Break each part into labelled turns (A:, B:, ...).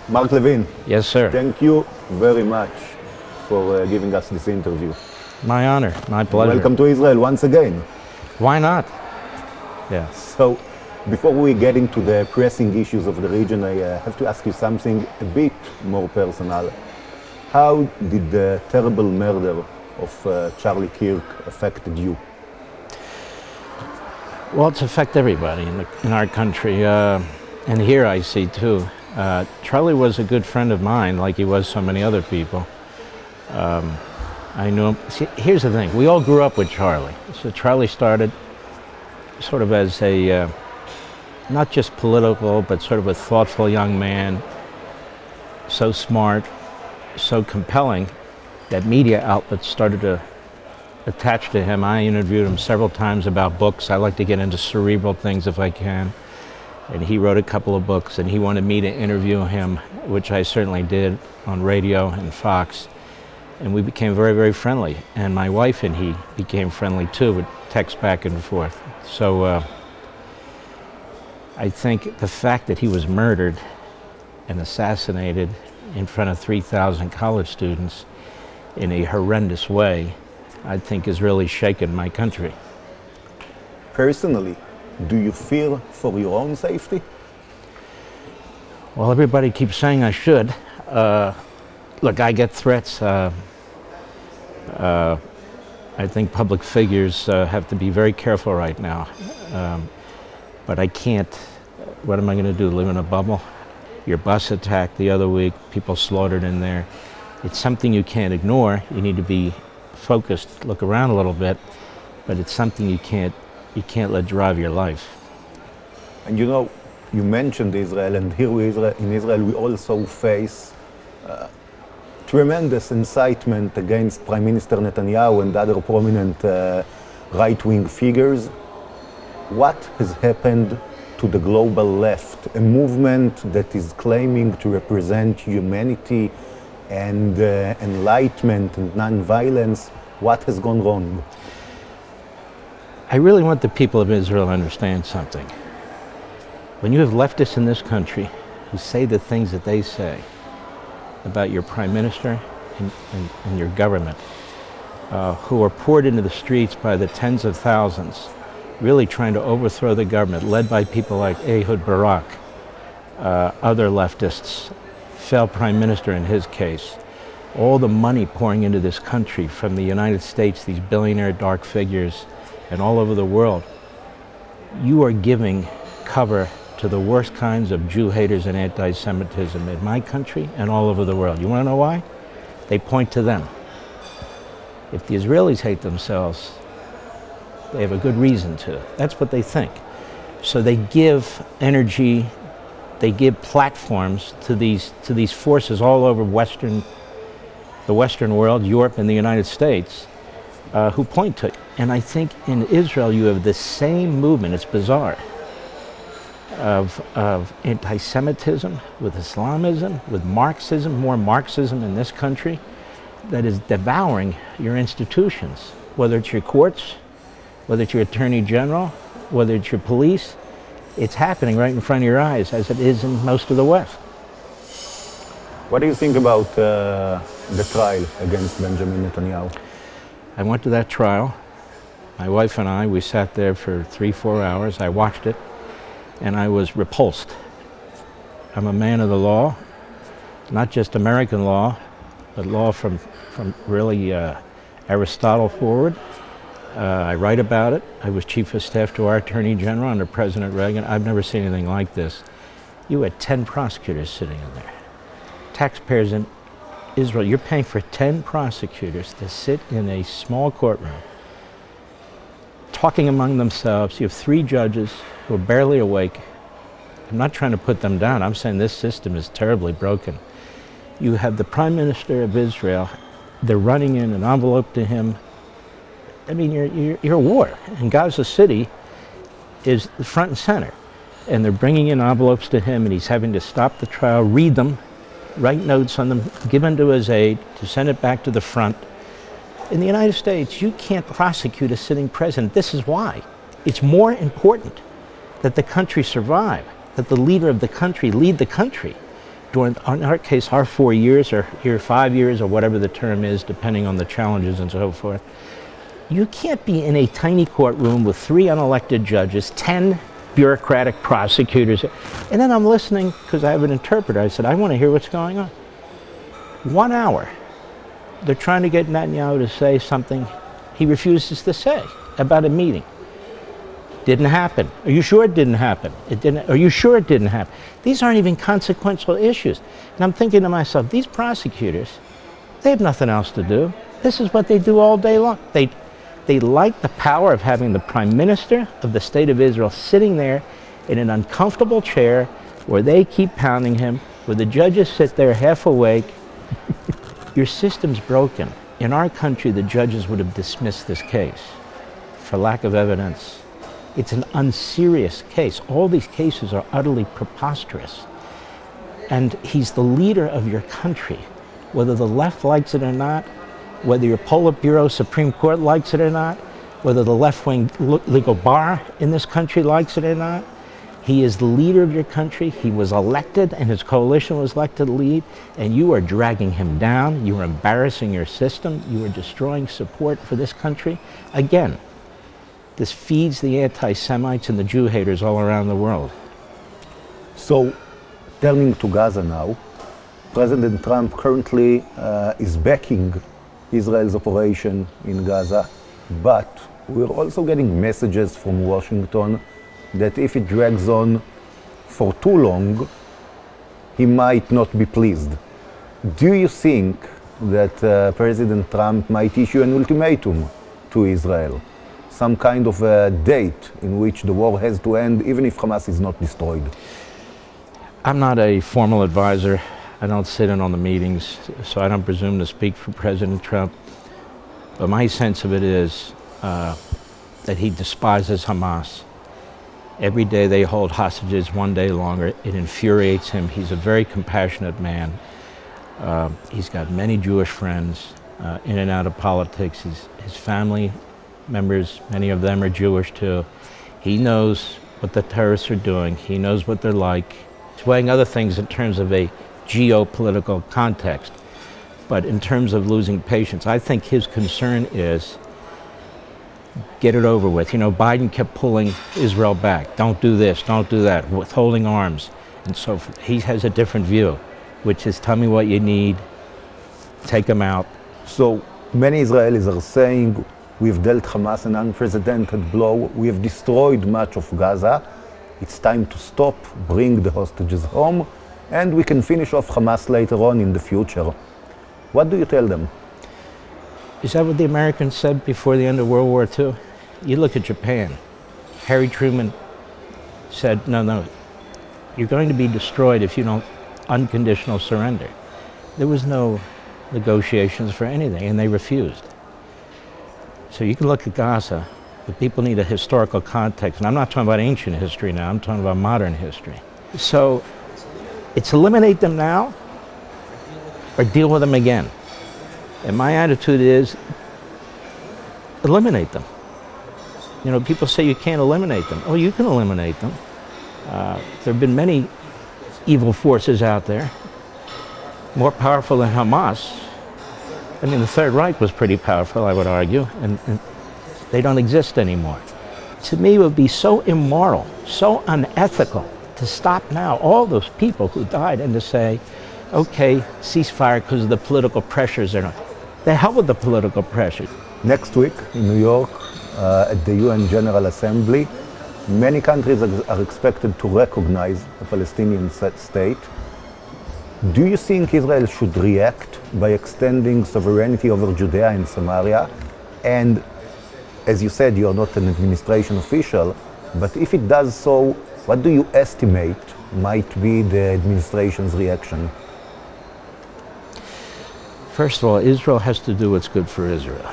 A: Mark Levin.
B: Yes, sir.
A: Thank you very much for giving us this interview.
B: My honor, my pleasure.
A: Welcome to Israel once again.
B: Why not? Yeah.
A: So, before we get into the pressing issues of the region, I have to ask you something a bit more personal. How did the terrible murder of Charlie Kirk affected you?
B: Well, it's affected everybody in our country, and here I see too. Charlie was a good friend of mine, like he was so many other people. I knew him. See, here's the thing, we all grew up with Charlie. So Charlie started sort of as a, not just political, but sort of a thoughtful young man, so smart, so compelling, that media outlets started to attach to him. I interviewed him several times about books. I like to get into cerebral things if I can. And he wrote a couple of books, and he wanted me to interview him, which I certainly did on radio and Fox. And we became very, very friendly. And my wife and he became friendly too, with text back and forth. So I think the fact that he was murdered and assassinated in front of 3,000 college students in a horrendous way, I think has really shaken my country.
A: Personally, do you fear for your own safety?
B: Well, everybody keeps saying I should. Look, I get threats. I think public figures have to be very careful right now. But I can't, what am I going to do, live in a bubble? Your bus attacked the other week, people slaughtered in there. It's something you can't ignore. You need to be focused, look around a little bit, but it's something you can't let drive your life.
A: And you know, you mentioned Israel, and here in Israel we also face tremendous incitement against Prime Minister Netanyahu and other prominent right-wing figures. What has happened to the global left, a movement that is claiming to represent humanity and enlightenment and non-violence? What has gone wrong?
B: I really want the people of Israel to understand something. When you have leftists in this country who say the things that they say about your prime minister and your government, who are poured into the streets by the tens of thousands, really trying to overthrow the government, led by people like Ehud Barak, other leftists, failed prime minister in his case, all the money pouring into this country from the United States, these billionaire dark figures, and all over the world, you are giving cover to the worst kinds of Jew haters and anti-Semitism in my country and all over the world. You want to know why? They point to them. If the Israelis hate themselves, they have a good reason to. That's what they think. So they give energy, they give platforms to these forces all over the Western world, Europe and the United States, who point to it. And I think in Israel you have the same movement, it's bizarre, of anti-Semitism, with Islamism, with Marxism, more Marxism in this country, that is devouring your institutions, whether it's your courts, whether it's your attorney general, whether it's your police. It's happening right in front of your eyes, as it is in most of the West.
A: What do you think about the trial against Benjamin Netanyahu?
B: I went to that trial. My wife and I, we sat there for 3-4 hours. I watched it, and I was repulsed. I'm a man of the law, not just American law, but law from really Aristotle forward. I write about it. I was chief of staff to our attorney general under President Reagan. I've never seen anything like this. You had 10 prosecutors sitting in there. Taxpayers in Israel, you're paying for 10 prosecutors to sit in a small courtroom, talking among themselves. You have 3 judges who are barely awake. I'm not trying to put them down. I'm saying this system is terribly broken. You have the Prime Minister of Israel. They're running in an envelope to him. I mean, you're at war. And Gaza City is the front and center. And they're bringing in envelopes to him, and he's having to stop the trial, read them, write notes on them, give them to his aide to send it back to the front. In the United States, you can't prosecute a sitting president. This is why. It's more important that the country survive, that the leader of the country lead the country, during, in our case, our 4 years or your 5 years or whatever the term is, depending on the challenges and so forth, you can't be in a tiny courtroom with 3 unelected judges, 10 bureaucratic prosecutors, and then I'm listening because I have an interpreter. I said, I want to hear what's going on. 1 hour. They're trying to get Netanyahu to say something he refuses to say about a meeting. Didn't happen. Are you sure it didn't happen? It didn't. Are you sure it didn't happen? These aren't even consequential issues. And I'm thinking to myself, these prosecutors, they have nothing else to do. This is what they do all day long. They like the power of having the Prime Minister of the State of Israel sitting there in an uncomfortable chair where they keep pounding him, where the judges sit there half awake. Your system's broken. In our country, the judges would have dismissed this case for lack of evidence. It's an unserious case. All these cases are utterly preposterous. And he's the leader of your country. Whether the left likes it or not, whether your Politburo Supreme Court likes it or not, whether the left-wing legal bar in this country likes it or not, he is the leader of your country. He was elected and his coalition was elected to lead, and you are dragging him down. You are embarrassing your system. You are destroying support for this country. Again, this feeds the anti-Semites and the Jew haters all around the world.
A: So, turning to Gaza now, President Trump currently is backing Israel's operation in Gaza, but we're also getting messages from Washington that if it drags on for too long, he might not be pleased. Do you think that President Trump might issue an ultimatum to Israel? Some kind of a date in which the war has to end, even if Hamas is not destroyed?
B: I'm not a formal advisor. I don't sit in on the meetings, so I don't presume to speak for President Trump. But my sense of it is that he despises Hamas. Every day they hold hostages 1 day longer. It infuriates him. He's a very compassionate man. He's got many Jewish friends in and out of politics. His family members, many of them are Jewish too. He knows what the terrorists are doing. He knows what they're like. He's weighing other things in terms of a geopolitical context. But in terms of losing patience, I think his concern is get it over with. You know, Biden kept pulling Israel back. Don't do this, don't do that, withholding arms, and so forth. He has a different view, which is tell me what you need, take them out.
A: So many Israelis are saying, we've dealt Hamas an unprecedented blow, we have destroyed much of Gaza, it's time to stop, bring the hostages home, and we can finish off Hamas later on in the future. What do you tell them?
B: Is that what the Americans said before the end of World War II? You look at Japan. Harry Truman said, no, you're going to be destroyed if you don't unconditional surrender. There was no negotiations for anything, and they refused. So you can look at Gaza, but people need a historical context. And I'm not talking about ancient history now, I'm talking about modern history. So it's eliminate them now or deal with them again. And my attitude is eliminate them. You know, people say you can't eliminate them. Oh, you can eliminate them. There have been many evil forces out there, more powerful than Hamas. I mean, the Third Reich was pretty powerful, I would argue, and they don't exist anymore. To me, it would be so immoral, so unethical to stop now all those people who died and to say, okay, ceasefire because of the political pressures. The hell with the political pressures.
A: Next week in New York, at the UN General Assembly, many countries are expected to recognize a Palestinian state. Do you think Israel should react by extending sovereignty over Judea and Samaria? And as you said, you're not an administration official, but if it does so, what do you estimate might be the administration's reaction?
B: First of all, Israel has to do what's good for Israel.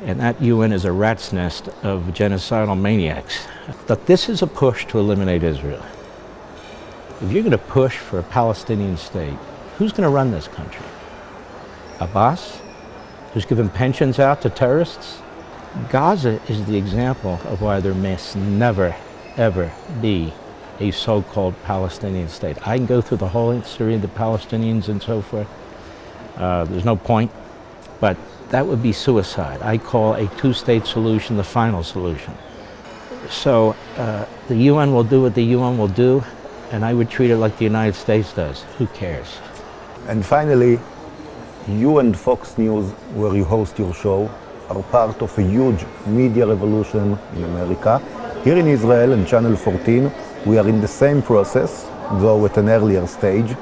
B: And that UN is a rat's nest of genocidal maniacs. But this is a push to eliminate Israel. If you're going to push for a Palestinian state, who's going to run this country? Abbas, who's giving pensions out to terrorists? Gaza is the example of why there must never, ever be a so-called Palestinian state. I can go through the whole history of the Palestinians and so forth. There's no point, but that would be suicide. I call a two-state solution the final solution. So the UN will do what the UN will do, and I would treat it like the United States does. Who cares?
A: And finally, you and Fox News, where you host your show, are part of a huge media revolution in America. Here in Israel and Channel 14, we are in the same process, though at an earlier stage.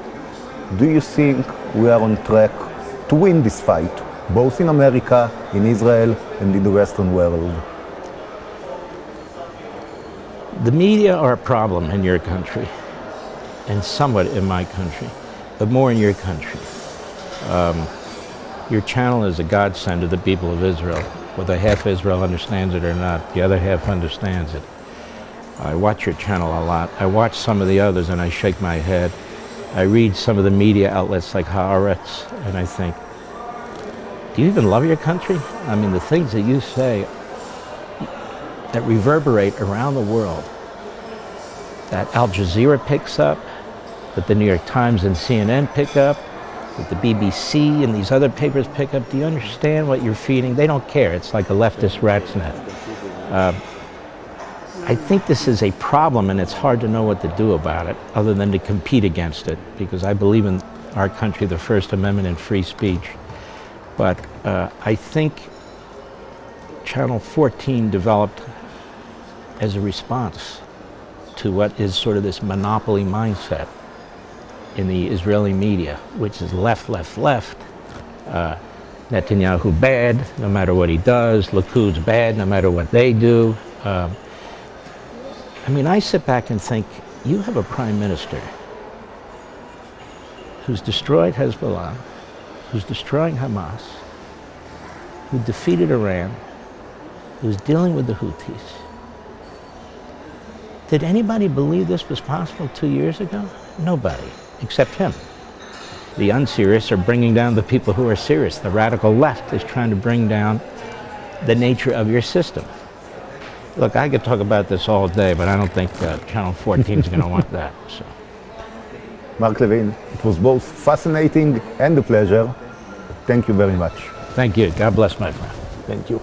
A: Do you think we are on track to win this fight, both in America, in Israel, and in the Western world?
B: The media are a problem in your country, and somewhat in my country, but more in your country. Your channel is a godsend to the people of Israel. Whether half Israel understands it or not, the other half understands it. I watch your channel a lot. I watch some of the others and I shake my head. I read some of the media outlets like Haaretz and I think, do you even love your country? I mean, the things that you say that reverberate around the world, that Al Jazeera picks up, that the New York Times and CNN pick up, that the BBC and these other papers pick up. Do you understand what you're feeding? They don't care. It's like a leftist rat's nest. I think this is a problem, and it's hard to know what to do about it other than to compete against it, because I believe in our country, the First Amendment and free speech. But I think Channel 14 developed as a response to what is sort of this monopoly mindset in the Israeli media, which is left, left, left. Netanyahu bad, no matter what he does. Likud's bad, no matter what they do. I mean, I sit back and think, you have a prime minister who's destroyed Hezbollah, who's destroying Hamas, who defeated Iran, who's dealing with the Houthis. Did anybody believe this was possible 2 years ago? Nobody, except him. The unserious are bringing down the people who are serious. The radical left is trying to bring down the nature of your system. Look, I could talk about this all day, but I don't think Channel 14 is going to want that. So.
A: Mark Levin, it was both fascinating and a pleasure. Thank you very much.
B: Thank you. God bless, my friend.
A: Thank you.